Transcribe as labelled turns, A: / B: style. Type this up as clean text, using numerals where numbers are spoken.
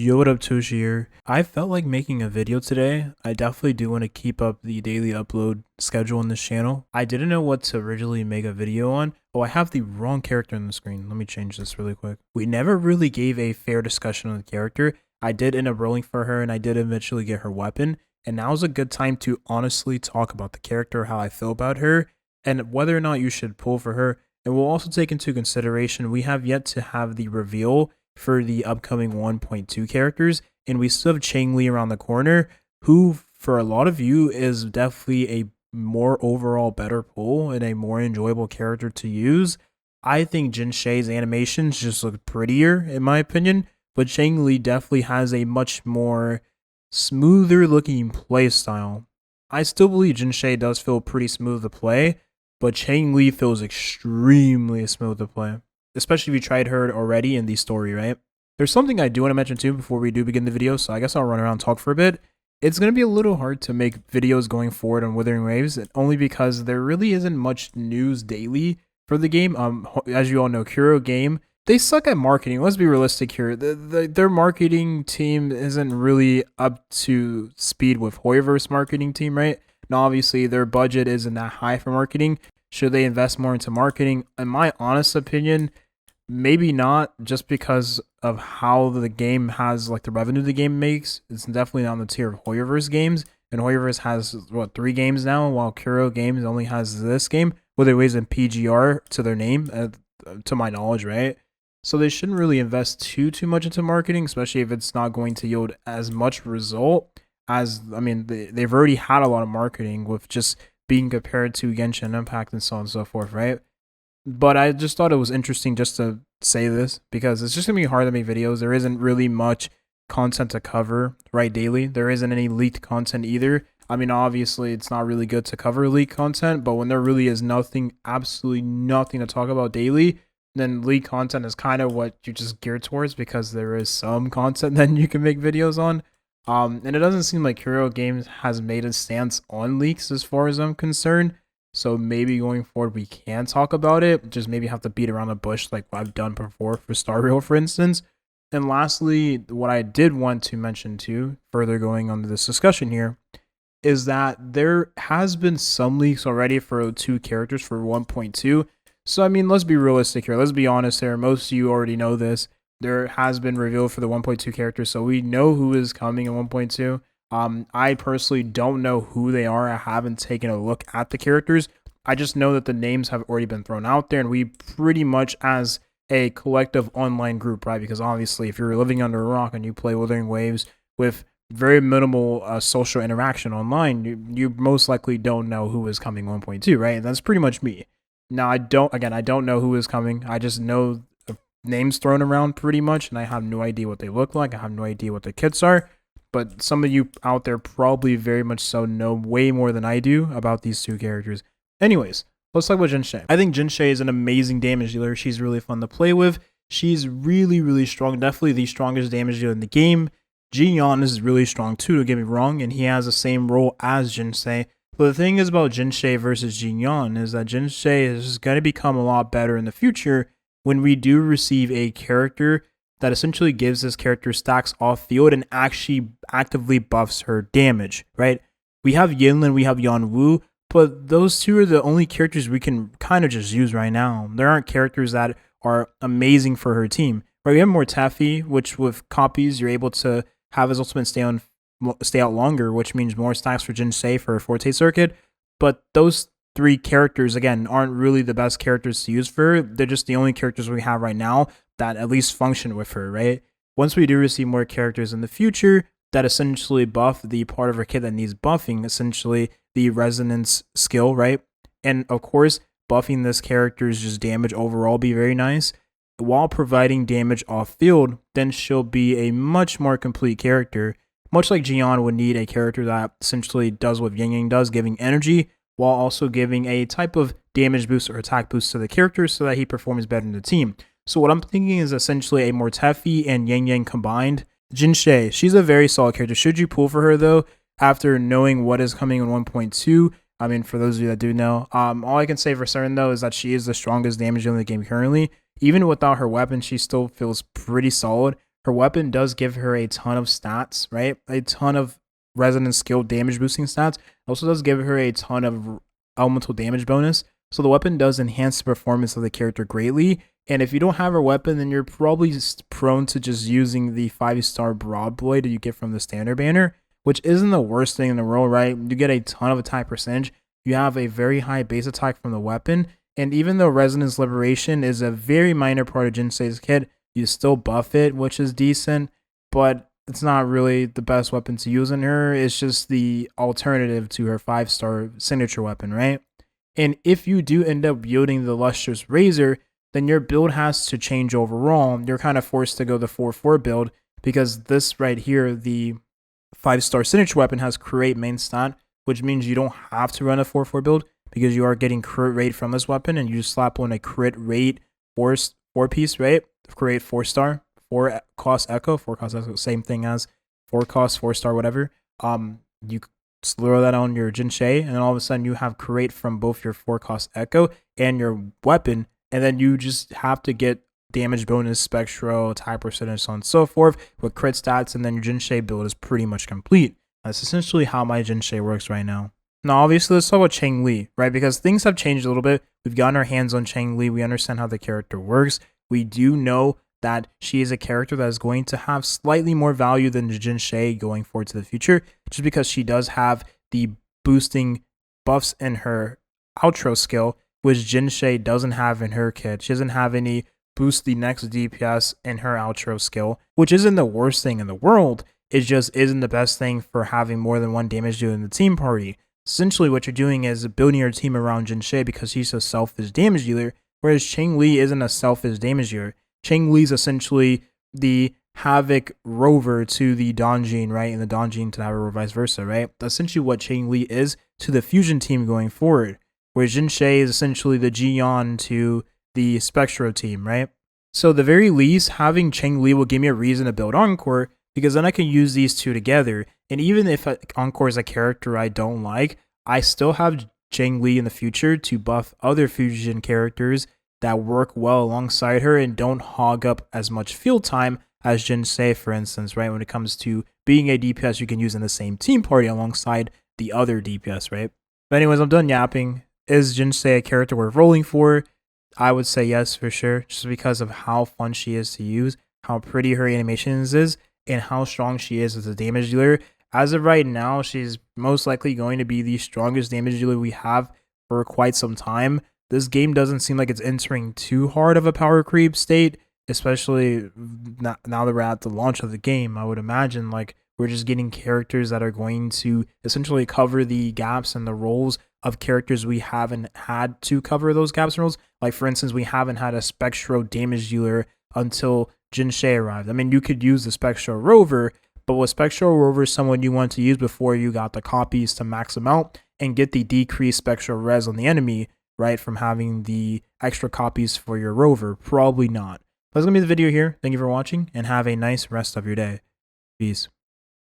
A: Yo, what up, Toshi here? I felt like making a video today. I definitely do want to keep up the daily upload schedule on this channel. I didn't know what to originally make a video on. Oh, I have the wrong character on the screen. Let me change this really quick. We never really gave a fair discussion on the character. I did end up rolling for her and I did eventually get her weapon. And now's a good time to honestly talk about the character, how I feel about her, and whether or not you should pull for her. And we'll also take into consideration we have yet to have the reveal for the upcoming 1.2 characters, and we still have Changli around the corner, who for a lot of you is definitely a more overall better pull and a more enjoyable character to use. I think Jinhsi's animations just look prettier in my opinion, but Changli definitely has a much more smoother looking play style. I still believe Jinhsi does feel pretty smooth to play, but Changli feels extremely smooth to play, especially if you tried her already in the story, right? There's something I do want to mention too before we do begin the video, so I guess I'll run around and talk for a bit. It's going to be a little hard to make videos going forward on Wuthering Waves, only because there really isn't much news daily for the game. As you all know, Kuro Game, they suck at marketing. Let's be realistic here. Their marketing team isn't really up to speed with Hoyoverse marketing team, right? Now, obviously, their budget isn't that high for marketing. Should they invest more into marketing? In my honest opinion, maybe not, just because of how the game has, like, the revenue the game makes. It's definitely not on the tier of Hoyoverse games. And Hoyoverse has, what, 3 games now, while Kuro Games only has this game, with a ways in PGR to their name, to my knowledge, right? So they shouldn't really invest too much into marketing, especially if it's not going to yield as much result as, I mean, they've already had a lot of marketing with just being compared to Genshin Impact and so on and so forth, right? But I just thought it was interesting just to say this because it's just going to be hard to make videos. There isn't really much content to cover right daily. There isn't any leaked content either. I mean, obviously, it's not really good to cover leaked content, but when there really is nothing, absolutely nothing to talk about daily, then leaked content is kind of what you just geared towards because there is some content that you can make videos on. And it doesn't seem like Kuro Games has made a stance on leaks as far as I'm concerned. So maybe going forward we can talk about it. Just maybe have to beat around the bush like I've done before for Star Rail, for instance. And lastly, what I did want to mention too, further going on to this discussion here, is that there has been some leaks already for 2 characters for 1.2. So I mean, let's be realistic here. Let's be honest here. Most of you already know this. There has been revealed for the 1.2 characters, so we know who is coming in 1.2. I personally don't know who they are. I haven't taken a look at the characters. I just know that the names have already been thrown out there, and we pretty much, as a collective online group, right? Because obviously, if you're living under a rock and you play Wuthering Waves with very minimal social interaction online, you most likely don't know who is coming 1.2, right? And that's pretty much me. Now, I don't know who is coming. I just know names thrown around pretty much, and I have no idea what they look like. I have no idea what the kits are, but some of you out there probably very much so know way more than I do about these 2 characters. Anyways, let's talk about Jinhsi. I think Jinhsi is an amazing damage dealer. She's really fun to play with. She's really strong, definitely the strongest damage dealer in the game. Jinhsi is really strong too, don't get me wrong, and he has the same role as Jinhsi. But the thing is about Jinhsi versus Jinhsi is that Jinhsi is going to become a lot better in the future when we do receive a character that essentially gives this character stacks off field and actually actively buffs her damage, right? We have Yinlin, we have Yanwu, but those 2 are the only characters we can kind of just use right now. There aren't characters that are amazing for her team, right? We have Mortefi, which with copies, you're able to have his ultimate stay out longer, which means more stacks for Jinhsi for a Forte circuit, but those 3 characters, again, aren't really the best characters to use for her. They're just the only characters we have right now that at least function with her, right? Once we do receive more characters in the future that essentially buff the part of her kit that needs buffing, essentially the resonance skill, right? And of course, buffing this character's just damage overall be very nice. While providing damage off field, then she'll be a much more complete character. Much like Jinhsi would need a character that essentially does what Yang Yang does, giving energy, while also giving a type of damage boost or attack boost to the character so that he performs better in the team. So what I'm thinking is essentially a Mortefi and Yang Yang combined. Jinhsi, she's a very solid character. Should you pull for her though, after knowing what is coming in 1.2? I mean, for those of you that do know, all I can say for certain though is that she is the strongest damage dealer in the game currently. Even without her weapon, she still feels pretty solid. her weapon does give her a ton of stats, right? A ton of resonance skill damage boosting stats. It also does give her a ton of elemental damage bonus. So the weapon does enhance the performance of the character greatly. And if you don't have her weapon, then you're probably prone to just using the 5-star broad blade that you get from the standard banner, which isn't the worst thing in the world, right? You get a ton of attack percentage. You have a very high base attack from the weapon. And even though Resonance Liberation is a very minor part of Jinhsi's kit, you still buff it, which is decent, but it's not really the best weapon to use on her. It's just the alternative to her 5-star signature weapon, right? And if you do end up wielding the Lustrous Razor, then your build has to change overall. You're kind of forced to go the 4-4 build because this right here, the 5-star signature weapon, has create main stat, which means you don't have to run a 4-4 build because you are getting crit rate from this weapon, and you just slap on a crit rate 4-piece, right? Create 4-star, 4-cost echo, 4-cost echo, same thing as 4-cost 4-star, whatever. You throw that on your Jinhsi, and then all of a sudden you have create from both your 4-cost echo and your weapon, and then you just have to get damage bonus, spectral, attack percentage, so on and so forth with crit stats, and then your Jinhsi build is pretty much complete. That's essentially how my Jinhsi works right now. Now, obviously, let's talk about Changli, right? Because things have changed a little bit. We've gotten our hands on Changli. We understand how the character works. We do know that she is a character that is going to have slightly more value than Jinhsi going forward to the future, just because she does have the boosting buffs in her outro skill, which Jinhsi doesn't have in her kit. She doesn't have any boost the next DPS in her outro skill, which isn't the worst thing in the world. It just isn't the best thing for having more than one damage dealer in the team party. Essentially, what you're doing is building your team around Jinhsi because she's a selfish damage dealer, whereas Changli isn't a selfish damage dealer. Changli is essentially the Havoc rover to the Donjin, right? And the Donjin to Havoc or vice versa, right? That's essentially what Changli is to the Fusion team going forward, whereas Jinhsi is essentially the Jian to the Spectro team, right? So at the very least, having Changli will give me a reason to build Encore, because then I can use these two together. And even if Encore is a character I don't like, I still have Changli in the future to buff other Fusion characters that work well alongside her and don't hog up as much field time as Jinhsi, for instance, right? When it comes to being a DPS you can use in the same team party alongside the other DPS, right? But anyways, I'm done yapping. Is Jinhsi a character worth rolling for? I would say yes, for sure, just because of how fun she is to use, how pretty her animations is, and how strong she is as a damage dealer. As of right now, she's most likely going to be the strongest damage dealer we have for quite some time. This game doesn't seem like it's entering too hard of a power creep state, especially now that we're at the launch of the game. I would imagine like we're just getting characters that are going to essentially cover the gaps and the roles of characters we haven't had to cover those gaps and roles. Like, for instance, we haven't had a Spectro damage dealer until Jinhsi arrived. I mean, you could use the Spectro Rover, but with Spectro Rover is someone you want to use before you got the copies to max them out and get the decreased Spectro res on the enemy, right, from having the extra copies for your Rover? Probably not. That's going to be the video here. Thank you for watching, and have a nice rest of your day. Peace.